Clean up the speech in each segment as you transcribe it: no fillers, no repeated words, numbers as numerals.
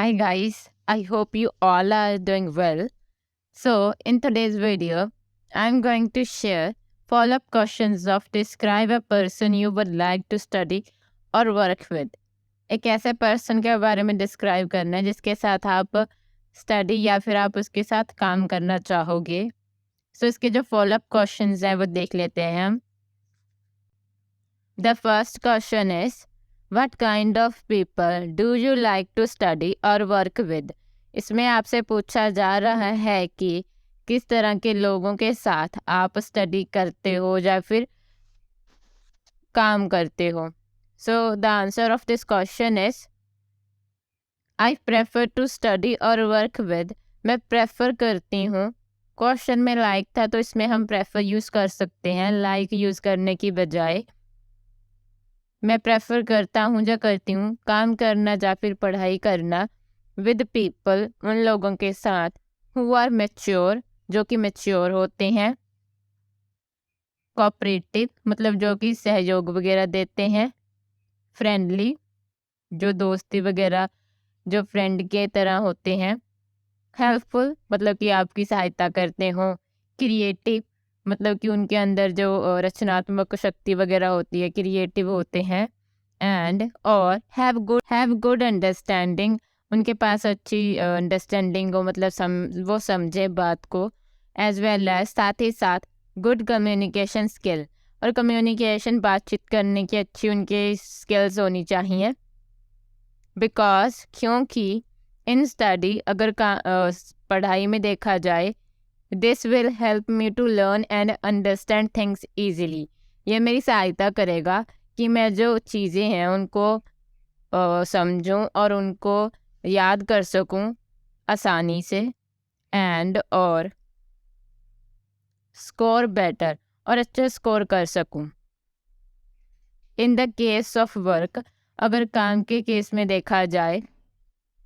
Hi guys, I hope you all are doing well. So, in today's video, I'm going to share follow-up questions of describe a person you would like to study or work with. एक ऐसे person के बारे में describe करना है जिसके साथ आप स्टडी या फिर आप उसके साथ काम करना चाहोगे. सो इसके जो फॉलोअप क्वेश्चंस हैं वो देख लेते हैं हम. The first question is what kind of people do you like to study और वर्क विद. इसमें आपसे पूछा जा रहा है कि किस तरह के लोगों के साथ आप स्टडी करते हो या फिर काम करते हो. So the answer of this question is I prefer to study और वर्क विद. मैं प्रेफर करती हूँ. क्वेश्चन में लाइक था तो इसमें हम प्रेफर यूज़ कर सकते हैं लाइक यूज़ करने की बजाय. मैं प्रेफर करता हूँ या करती हूँ काम करना या फिर पढ़ाई करना विद पीपल उन लोगों के साथ हु आर मैच्योर जो कि मैच्योर होते हैं. कोऑपरेटिव मतलब जो कि सहयोग वगैरह देते हैं. फ्रेंडली जो दोस्ती वगैरह जो फ्रेंड के तरह होते हैं. हेल्पफुल मतलब कि आपकी सहायता करते हो. क्रिएटिव मतलब कि उनके अंदर जो रचनात्मक शक्ति वगैरह होती है क्रिएटिव होते हैं. एंड और हैव गुड अंडरस्टैंडिंग उनके पास अच्छी अंडरस्टैंडिंग हो मतलब वो समझे बात को. एज वेल एज साथ ही साथ गुड कम्युनिकेशन स्किल और कम्युनिकेशन बातचीत करने की अच्छी उनके स्किल्स होनी चाहिए. बिकॉज क्योंकि इन स्टडी अगर पढ़ाई में देखा जाए this will help me to learn and understand things easily. ये मेरी सहायता करेगा कि मैं जो चीज़ें हैं उनको समझूं और उनको याद कर सकूं आसानी से. एंड और स्कोर बेटर और अच्छा स्कोर कर सकूं. In the case of work अगर काम के केस में देखा जाए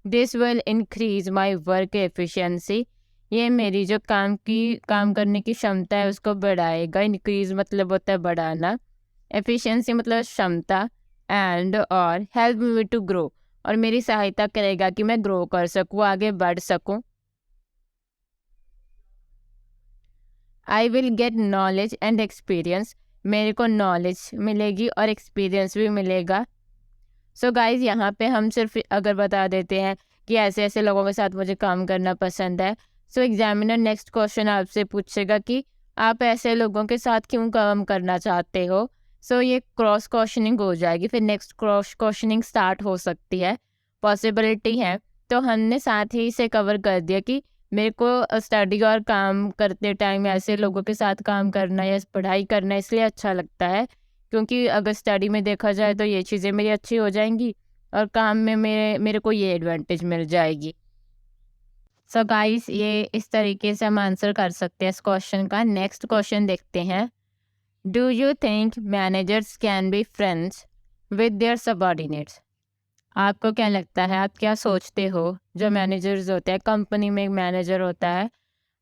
this will increase my work efficiency. ये मेरी जो काम करने की क्षमता है उसको बढ़ाएगा. इंक्रीज मतलब होता है बढ़ाना. एफिशिएंसी मतलब क्षमता. एंड और हेल्प मी टू ग्रो और मेरी सहायता करेगा कि मैं ग्रो कर सकूँ आगे बढ़ सकूँ. I will get knowledge and experience मेरे को नॉलेज मिलेगी और एक्सपीरियंस भी मिलेगा. सो गाइज यहाँ पे हम सिर्फ अगर बता देते हैं कि ऐसे ऐसे लोगों के साथ मुझे काम करना पसंद है. सो एग्जामिनर नेक्स्ट क्वेश्चन आपसे पूछेगा कि आप ऐसे लोगों के साथ क्यों काम करना चाहते हो. सो ये क्रॉस क्वेश्चनिंग हो जाएगी. फिर नेक्स्ट क्रॉस क्वेश्चनिंग स्टार्ट हो सकती है. पॉसिबिलिटी है. तो हमने साथ ही इसे कवर कर दिया कि मेरे को स्टडी और काम करते टाइम ऐसे लोगों के साथ काम करना या पढ़ाई करना इसलिए अच्छा लगता है क्योंकि अगर स्टडी में देखा जाए तो ये चीज़ें मेरी अच्छी हो जाएंगी और काम में मेरे को ये एडवांटेज मिल जाएगी. सो गाइस ये इस तरीके से हम आंसर कर सकते हैं इस क्वेश्चन का. नेक्स्ट क्वेश्चन देखते हैं. Do you think managers can be friends with their subordinates. आपको क्या लगता है आप क्या सोचते हो जो मैनेजर्स होते हैं कंपनी में एक मैनेजर होता है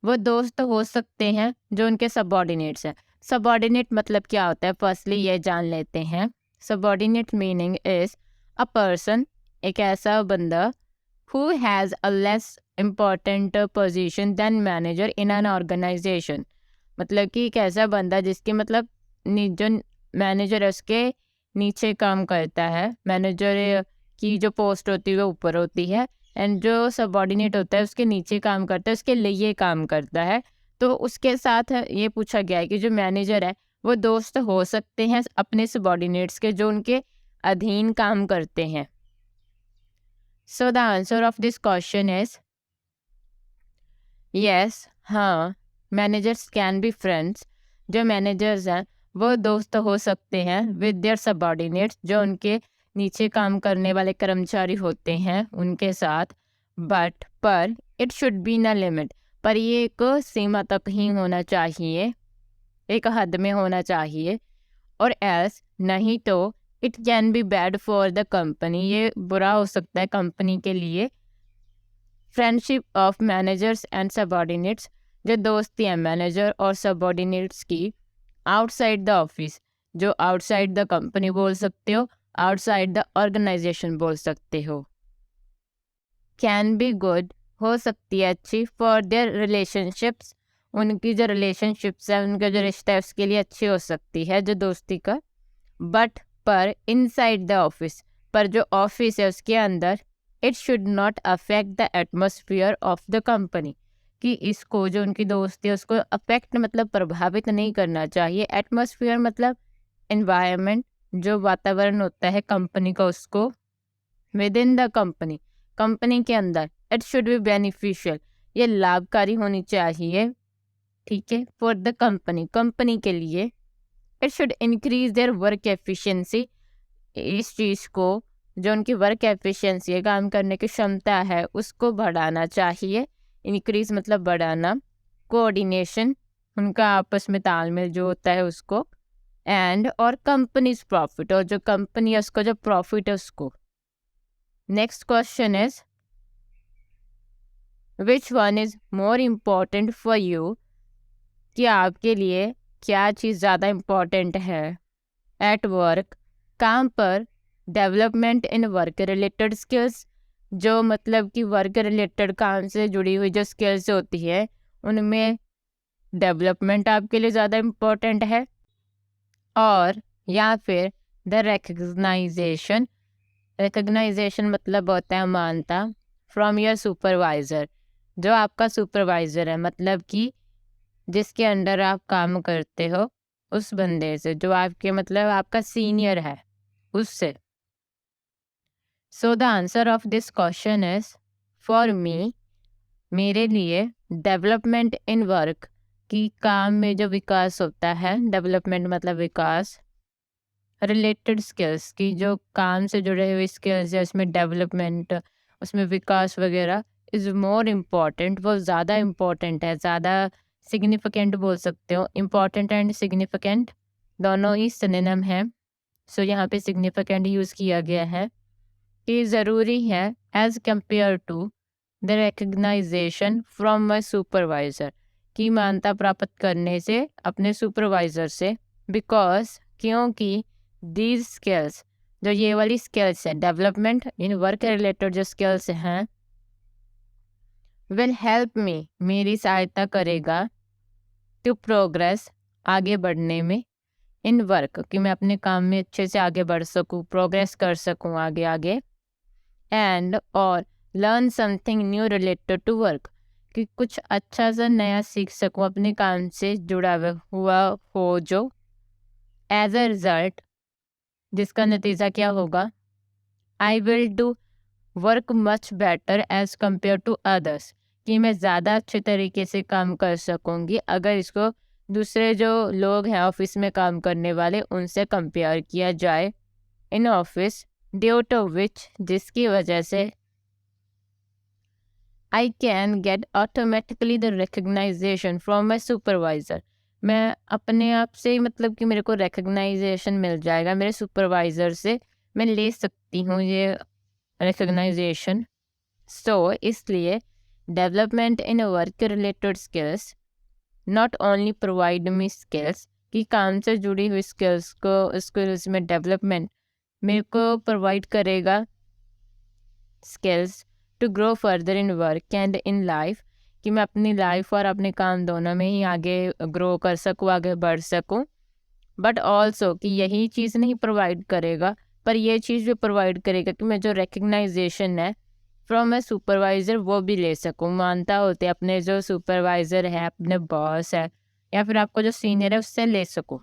वो दोस्त हो सकते हैं जो उनके सबऑर्डिनेट्स हैं. सबऑर्डिनेट मतलब क्या होता है फर्स्टली ये जान लेते हैं. Subordinate meaning is a person एक ऐसा बंदा who has a less important position than manager in an organisation. मतलब कि एक ऐसा बंदा जिसकी मतलब जो मैनेजर है उसके नीचे काम करता है. मैनेजर की जो पोस्ट होती है वो ऊपर होती है एंड जो सबऑर्डिनेट होता है उसके नीचे काम करता है उसके लिए काम करता है. तो उसके साथ ये पूछा गया है कि जो मैनेजर है वो दोस्त हो सकते हैं अपने सबऑर्डिनेट्स के जो उनके अधीन काम करते हैं. सो the answer of this question is yes. हाँ मैनेजर्स कैन बी फ्रेंड्स. जो मैनेजर्स हैं वो दोस्त हो सकते हैं विद देयर सबऑर्डिनेट्स जो उनके नीचे काम करने वाले कर्मचारी होते हैं उनके साथ. बट पर इट शुड बी न लिमिट पर ये एक सीमा तक ही होना चाहिए एक हद में होना चाहिए. और एल्स नहीं तो it can be bad for the company ये बुरा हो सकता है कंपनी के लिए. Friendship of managers and subordinates जो दोस्ती है मैनेजर और सबऑर्डिनेट्स की आउटसाइड द ऑफिस जो आउटसाइड द कंपनी बोल सकते हो आउटसाइड द ऑर्गेनाइजेशन बोल सकते हो. कैन बी गुड, हो सकती है अच्छी, फॉर देयर रिलेशनशिप्स, उनकी जो रिलेशनशिप्स है, उनका जो रिश्ता है उसके लिए अच्छी हो सकती है, जो दोस्ती का। बट पर इनसाइड द ऑफिस, पर जो ऑफिस है उसके अंदर, it should not affect the atmosphere of the company, कि इसको जो उनकी दोस्ती है उसको अफेक्ट मतलब प्रभावित नहीं करना चाहिए। एटमोसफियर मतलब एनवायरनमेंट, जो वातावरण होता है कंपनी का, उसको with in the company, company के अंदर। इट शुड बी बेनिफिशियल, ये लाभकारी होनी चाहिए, ठीक है, फॉर द कंपनी, कंपनी के लिए। It should increase their work efficiency, इस चीज़ को, जो उनकी वर्क एफिशिएंसी है, काम करने की क्षमता है, उसको बढ़ाना चाहिए। इंक्रीज मतलब बढ़ाना। कोऑर्डिनेशन, उनका आपस में तालमेल जो होता है उसको। एंड और कंपनीज प्रॉफिट, और जो कंपनी है उसका जो प्रॉफिट है उसको। Next question is which one is more important for you, कि आपके लिए क्या चीज़ ज़्यादा इम्पोर्टेंट है। एट वर्क, काम पर। Development in work related skills, जो मतलब कि वर्क रिलेटेड काम से जुड़ी हुई जो स्किल्स होती है उनमें डेवलपमेंट आपके लिए ज़्यादा इम्पोर्टेंट है। और या फिर द रिकग्नाइजेशन, रिकग्नाइजेशन मतलब होता है मानता, फ्रॉम योर सुपरवाइज़र, जो आपका सुपरवाइज़र है, मतलब कि जिसके अंडर आप काम करते हो, उस बंदे से, जो आपके मतलब आपका सीनियर है, उससे। सो the answer of this question is for me, मेरे लिए डेवलपमेंट इन वर्क, की काम में जो विकास होता है, डेवलपमेंट मतलब विकास, रिलेटेड स्किल्स की जो काम से जुड़े हुए स्किल्स है उसमें डेवलपमेंट, उसमें विकास वगैरह, इज़ मोर इम्पॉर्टेंट, वो ज़्यादा इम्पॉर्टेंट है, ज़्यादा सिग्निफिकेंट बोल सकते हो। इम्पॉर्टेंट एंड सिग्निफिकेंट दोनों ही सिनोनिम हैं, सो यहाँ पे सिग्निफिकेंट यूज़ किया गया है, कि ज़रूरी है as compare to the recognition from my supervisor, की मान्यता प्राप्त करने से अपने सुपरवाइज़र से। बिकॉज, क्योंकि दीज स्किल्स, जो ये वाली स्किल्स है, डेवलपमेंट इन वर्क रिलेटेड जो स्किल्स हैं, विल हेल्प मी, मेरी सहायता करेगा, टू प्रोग्रेस, आगे बढ़ने में, इन वर्क, कि मैं अपने काम में अच्छे से आगे बढ़ सकूँ, प्रोग्रेस कर सकूँ आगे आगे। एंड और learn something new related to work, कि कुछ अच्छा सा नया सीख सकूँ अपने काम से जुड़ा हुआ हो जो। एज अ रिजल्ट, जिसका नतीजा क्या होगा, I will do work much better as compare to others, कि मैं ज़्यादा अच्छे तरीके से काम कर सकूँगी अगर इसको दूसरे जो लोग हैं ऑफिस में काम करने वाले उनसे कंपेयर किया जाए इन ऑफिस। ड्यू टू विच, जिसकी वजह से I can get automatically the recognition from my supervisor, मैं अपने आप से ही मतलब कि मेरे को रिकग्नाइजेशन मिल जाएगा मेरे सुपरवाइज़र से, मैं ले सकती हूँ ये रिकग्नाइजेशन। सो इसलिए development in work related skills not only provide me skills, कि काम से जुड़ी हुई स्किल्स में डेवलपमेंट मेरे को प्रोवाइड करेगा skills to grow further in work and in life, कि मैं अपनी लाइफ और अपने काम दोनों में ही आगे ग्रो कर सकूँ, आगे बढ़ सकूँ। बट ऑल्सो कि यही चीज़ नहीं प्रोवाइड करेगा, पर ये चीज़ भी प्रोवाइड करेगा कि मैं जो रिकग्नाइजेशन है फ्रॉम ए सुपरवाइज़र वो भी ले सकूँ। मानता होते अपने जो सुपरवाइज़र है, अपने बॉस है, या फिर आपको जो सीनियर है उससे ले सकूँ।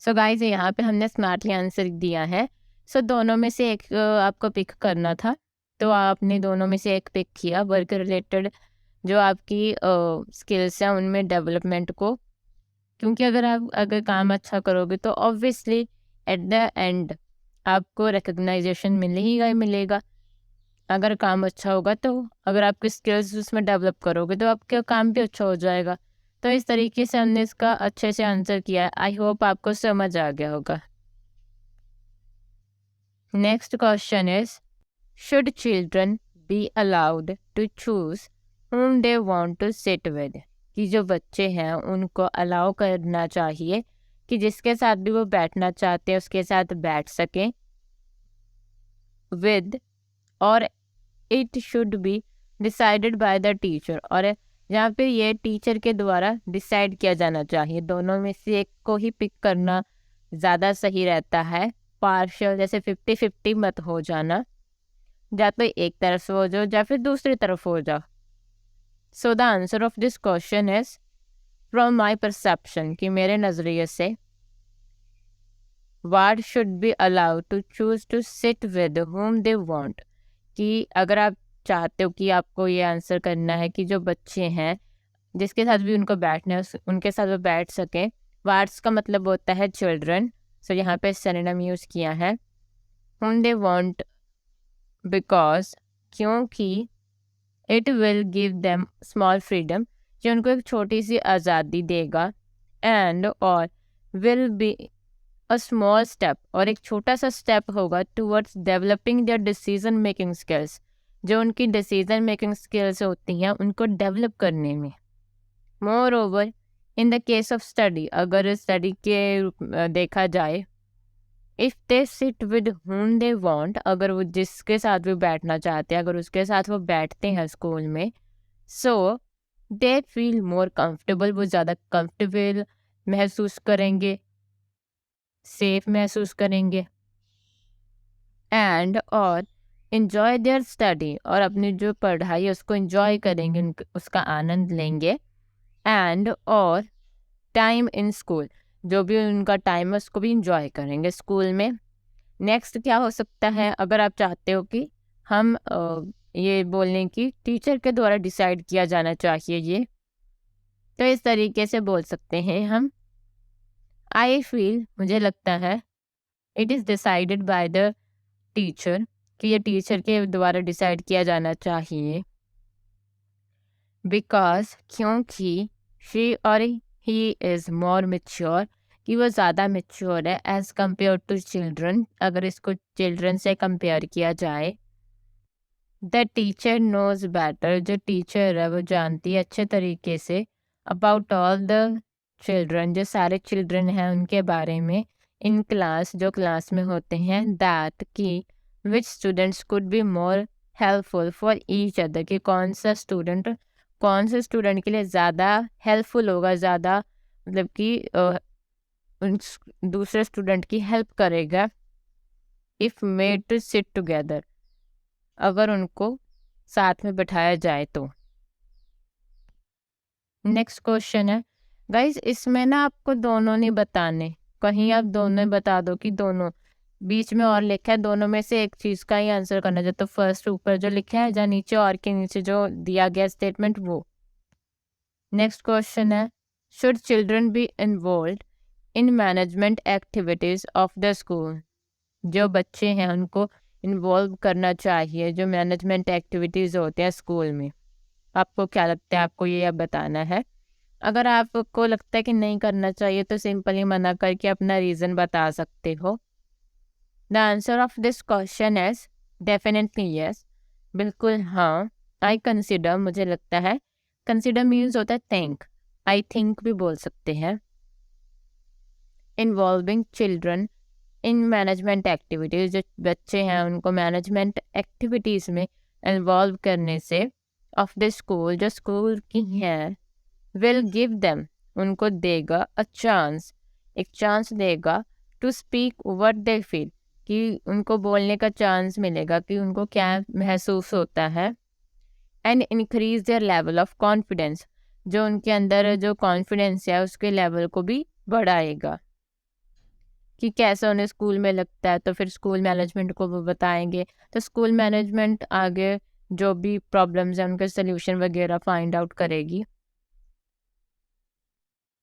सो गाइज यहाँ पे हमने स्मार्टली आंसर दिया है। सो दोनों में से एक आपको पिक करना था, तो आपने दोनों में से एक पिक किया, वर्क रिलेटेड जो आपकी स्किल्स हैं उनमें डेवलपमेंट को, क्योंकि अगर काम अच्छा करोगे तो ऑब्वियसली एट द एंड आपको रिकग्नाइजेशन मिलेगा ही मिलेगा। अगर काम अच्छा होगा तो, अगर आपकी स्किल्स उसमें डेवलप करोगे तो आपका काम भी अच्छा हो जाएगा। तो इस तरीके से हमने इसका अच्छे से आंसर किया है। आई होप आपको समझ आ गया होगा। Next question is should children be allowed to choose whom they want to sit with, कि जो बच्चे हैं उनको अलाउ करना चाहिए कि जिसके साथ भी वो बैठना चाहते हैं उसके साथ बैठ सकें, विद और it should be decided by the teacher, और यहाँ पे ये टीचर के द्वारा डिसाइड किया जाना चाहिए। दोनों में से एक को ही पिक करना ज़्यादा सही रहता है। पार्शियल जैसे 50-50 मत हो जाना, या तो एक तरफ से हो जाओ या फिर दूसरी तरफ हो जाओ। So the answer of this question is from my perception, कि मेरे नज़रिए से ward should be allowed to choose to sit with whom they want, कि अगर आप चाहते हो कि आपको ये आंसर करना है कि जो बच्चे हैं जिसके साथ भी उनको बैठना है उनके साथ वो बैठ सकें। वार्ड्स का मतलब होता है चिल्ड्रन, सो यहाँ पे सिनोनिम यूज़ किया है whom दे वॉन्ट, बिकॉज क्योंकि it will give them small freedom, जो उनको एक छोटी सी आज़ादी देगा, एंड और will be a small step, और एक छोटा सा स्टेप होगा towards developing there decision making skills, जो उनकी डिसीजन मेकिंग स्किल्स होती हैं उनको डेवलप करने में। More over in the case of study, अगर स्टडी के देखा जाए, if they sit with whom they want, अगर वो जिसके साथ भी बैठना चाहते हैं अगर उसके साथ वो बैठते हैं स्कूल में, सो दे फील मोर कंफर्टेबल, वो ज़्यादा कंफर्टेबल महसूस करेंगे, सेफ महसूस करेंगे, एंड और इन्जॉय देयर स्टडी, और अपनी जो पढ़ाई है उसको इन्जॉय करेंगे, उसका आनंद लेंगे, एंड और टाइम इन स्कूल, जो भी उनका टाइम है उसको भी इंजॉय करेंगे स्कूल में। नेक्स्ट क्या हो सकता है, अगर आप चाहते हो कि हम ये बोलने की टीचर के द्वारा डिसाइड किया जाना चाहिए ये, तो इस तरीके से बोल सकते हैं हम, आई फील, मुझे लगता है, it is decided by the teacher, कि ये टीचर के द्वारा डिसाइड किया जाना चाहिए, बिकॉज क्योंकि शी और ही इज़ मोर मेच्योर, कि वो ज़्यादा मेच्योर है एज़ कम्पेयर टू चिल्ड्रन, अगर इसको चिल्ड्रन से कंपेयर किया जाए। द टीचर नोज बेटर, जो टीचर है वो जानती है अच्छे तरीके say about all the children, जो सारे चिल्ड्रन हैं उनके बारे में, इन क्लास, जो क्लास में होते हैं, दैट कि which students could be more helpful for each other, कि कौन से स्टूडेंट के लिए ज़्यादा हेल्पफुल होगा, ज़्यादा मतलब कि दूसरे स्टूडेंट की हेल्प करेगा, if made to sit together, अगर उनको साथ में बैठाया जाए तो। नेक्स्ट क्वेश्चन है गाइस, इसमें ना आपको दोनों नहीं बताने, कहीं आप दोनों बता दो कि दोनों, बीच में और लिखा है, दोनों में से एक चीज़ का ही आंसर करना चाहिए, तो फर्स्ट ऊपर जो लिखा है या नीचे और के नीचे जो दिया गया स्टेटमेंट वो। नेक्स्ट क्वेश्चन है, should children be involve in management activities of the school, जो बच्चे हैं उनको इन्वॉल्व करना चाहिए जो मैनेजमेंट एक्टिविटीज़ होते हैं स्कूल में। आपको क्या लगता है, आपको ये अब बताना है। अगर आपको लगता है कि नहीं करना चाहिए तो सिंपली मना करके अपना रीज़न बता सकते हो। The answer of this question is definitely yes, बिल्कुल हाँ। आई कंसिडर, मुझे लगता है, कंसिडर मीन्स होता है थिंक, आई थिंक भी बोल सकते हैं। Involving children in management activities, जो बच्चे हैं उनको मैनेजमेंट एक्टिविटीज़ में इन्वॉल्व करने से, ऑफ द स्कूल, जो स्कूल की हैं, विल गिव देम, उनको देगा अ चांस, एक चांस देगा, to speak what they feel, कि उनको बोलने का चांस मिलेगा कि उनको क्या महसूस होता है, and increase their level of confidence, जो उनके अंदर जो कॉन्फिडेंस है उसके लेवल को भी बढ़ाएगा, कि कैसा उन्हें स्कूल में लगता है, तो फिर स्कूल मैनेजमेंट को वो बताएंगे, तो स्कूल मैनेजमेंट आगे जो भी प्रॉब्लम्स हैं उनके सल्यूशन वगैरह फाइंड आउट करेगी।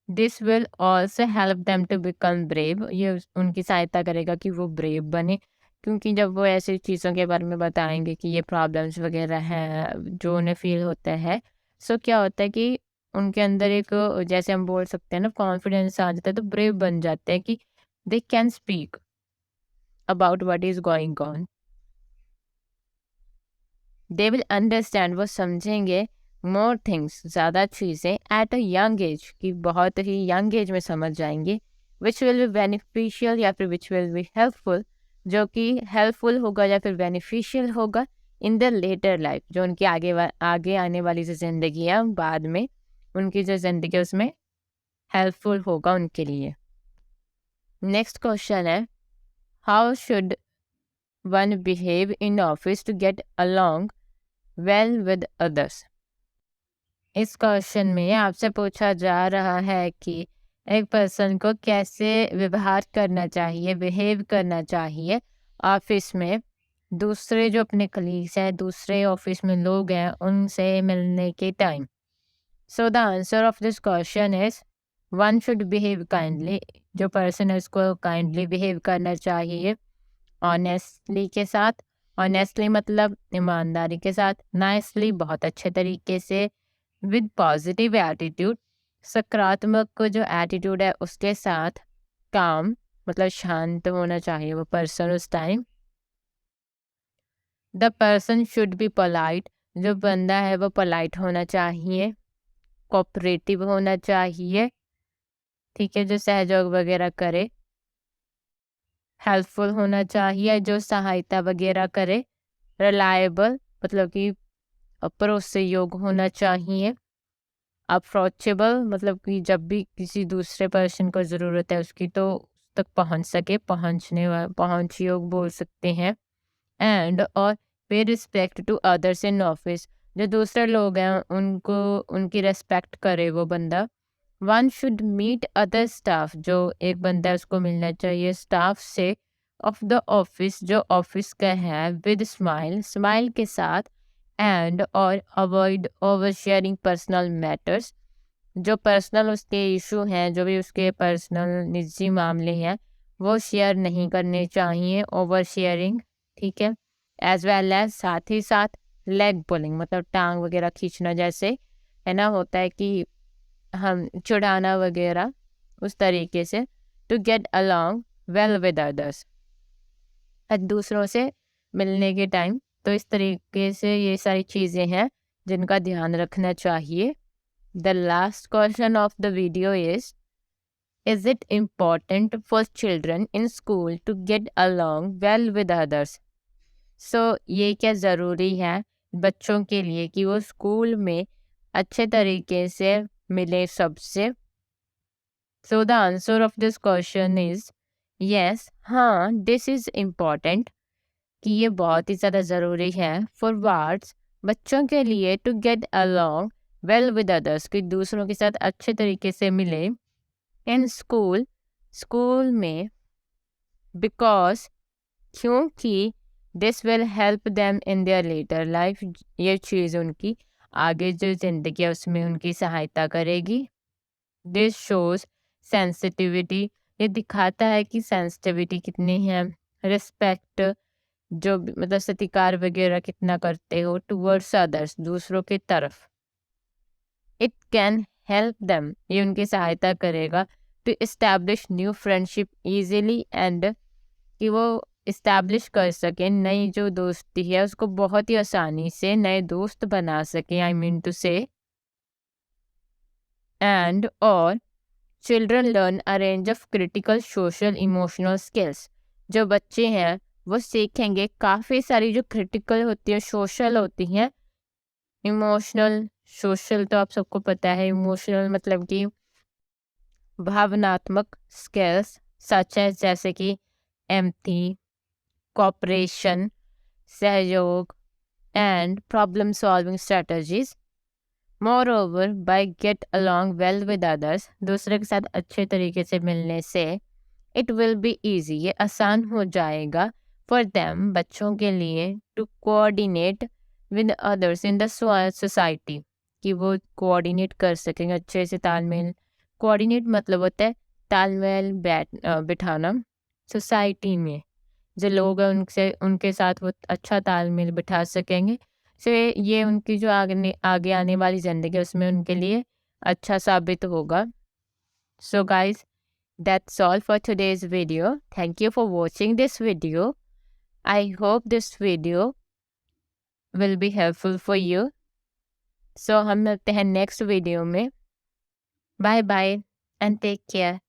This will also help them to become brave, ये उनकी सहायता करेगा कि वो ब्रेव बने, क्योंकि जब वो ऐसी चीज़ों के बारे में बताएंगे कि ये प्रॉब्लम्स वगैरह हैं जो उन्हें फील होता है, सो क्या होता है कि उनके अंदर एक, जैसे हम बोल सकते हैं ना, कॉन्फिडेंस आ जाता है, तो ब्रेव बन जाते हैं कि they can speak about what is going on. They will understand, वो समझेंगे, more things, ज़्यादा चीज़ें, at a young age, कि बहुत ही young age में समझ जाएंगे, which will be beneficial या फिर which will be helpful, जो कि helpful होगा या फिर beneficial होगा इन द लेटर लाइफ, जो उनकी आगे आने वाली जो ज़िंदगी है बाद में, उनकी जो ज़िंदगी है उसमें हेल्पफुल होगा उनके लिए। नेक्स्ट क्वेश्चन है, how should one behave in office to get along well with others. इस क्वेश्चन में आपसे पूछा जा रहा है कि एक पर्सन को कैसे व्यवहार करना चाहिए, बिहेव करना चाहिए ऑफिस में, दूसरे जो अपने कलीग्स हैं, दूसरे ऑफिस में लोग हैं, उनसे मिलने के time. So the answer of this question is one should behave kindly. जो पर्सन है उसको काइंडली बिहेव करना चाहिए, ऑनेस्टली के साथ। ऑनेस्टली मतलब ईमानदारी के साथ, नाइसली बहुत अच्छे तरीके से, विद पॉजिटिव एटीट्यूड सकारात्मक जो एटीट्यूड है उसके साथ, काम मतलब शांत होना चाहिए वो पर्सन उस time. The person should be polite, जो बंदा है वो पोलाइट होना चाहिए, कोऑपरेटिव होना चाहिए, ठीक है, जो सहयोग वगैरह करे, हेल्पफुल होना चाहिए, जो सहायता वगैरह करे, रिलायबल मतलब कि भरोसे योग्य होना चाहिए, अप्रोचेबल मतलब कि जब भी किसी दूसरे पर्सन को ज़रूरत है उसकी तो उस तक पहुंच सके, पहुंच योग बोल सकते हैं। एंड और pay respect to others in office, जो दूसरे लोग हैं उनको उनकी रेस्पेक्ट करे वो बंदा। One should meet other staff, जो एक बंदा है उसको मिलना चाहिए स्टाफ से, ऑफ द ऑफिस जो ऑफिस का है, विद स्माइल स्माइल के साथ, एंड और avoid over sharing personal matters, जो पर्सनल उसके इशू हैं, जो भी उसके पर्सनल निजी मामले हैं वो शेयर नहीं करने चाहिए, ओवर शेयरिंग, ठीक है। एज वेल एज साथ ही साथ लेग पुलिंग मतलब टांग वगैरह खींचना, जैसे है ना होता है कि हम चिढ़ाना वगैरह, उस तरीके से। To get along well with others, दूसरों से मिलने के टाइम। तो इस तरीके से ये सारी चीज़ें हैं जिनका ध्यान रखना चाहिए। The last question of the video is it important for children in school to get along well with others. So ये क्या ज़रूरी है बच्चों के लिए कि वो स्कूल में अच्छे तरीके से मिले सबसे। सो the answer of this question is yes, हाँ, दिस इज़ इम्पॉर्टेंट, कि ये बहुत ही ज़्यादा ज़रूरी है फॉर वार्ड्स बच्चों के लिए, to get along well with others, कि दूसरों के साथ अच्छे तरीके से मिले, इन स्कूल स्कूल में, बिकॉज क्योंकि this will help them in their later life, ये चीज़ उनकी आगे जो ज़िंदगी है उसमें उनकी सहायता करेगी। दिस शोज सेंसिटिविटी, ये दिखाता है कि सेंसिटिविटी कितनी है, रिस्पेक्ट जो मतलब सत्कार वगैरह कितना करते हो, टूवर्ड्स अदर्स दूसरों की तरफ। इट कैन हेल्प देम, ये उनकी सहायता करेगा, to establish new friendship easily, and कि वो इस्टेब्लिश कर सकें नई जो दोस्ती है उसको बहुत ही आसानी से नए दोस्त बना सकें, आई मीन टू से। एंड और children learn a range of critical social emotional skills, जो बच्चे हैं वो सीखेंगे काफ़ी सारी जो क्रिटिकल होती है, सोशल होती हैं, इमोशनल, सोशल तो आप सबको पता है, इमोशनल मतलब कि भावनात्मक स्किल्स, सच है जैसे कि एम्पैथी, कोऑपरेशन, सहयोग, and problem solving strategies. Moreover by get along well with others, दूसरे के साथ अच्छे तरीके से मिलने से, इट विल बी ईजी, ये आसान हो जाएगा, फॉर देम बच्चों के लिए, to coordinate with others in the society, कि वो कोऑर्डिनेट कर सकेंगे अच्छे से, तालमेल, कोऑर्डिनेट मतलब होता है तालमेल बिठाना, सोसाइटी में जो लोग हैं उनसे उनके साथ वो अच्छा तालमेल बिठा सकेंगे, से ये उनकी जो आगे आने वाली ज़िंदगी है उसमें उनके लिए अच्छा साबित होगा। So guys, that's all for today's video. Thank you for watching this video. I hope this video will be helpful for you. So हम मिलते हैं नेक्स्ट वीडियो में। Bye bye and take care.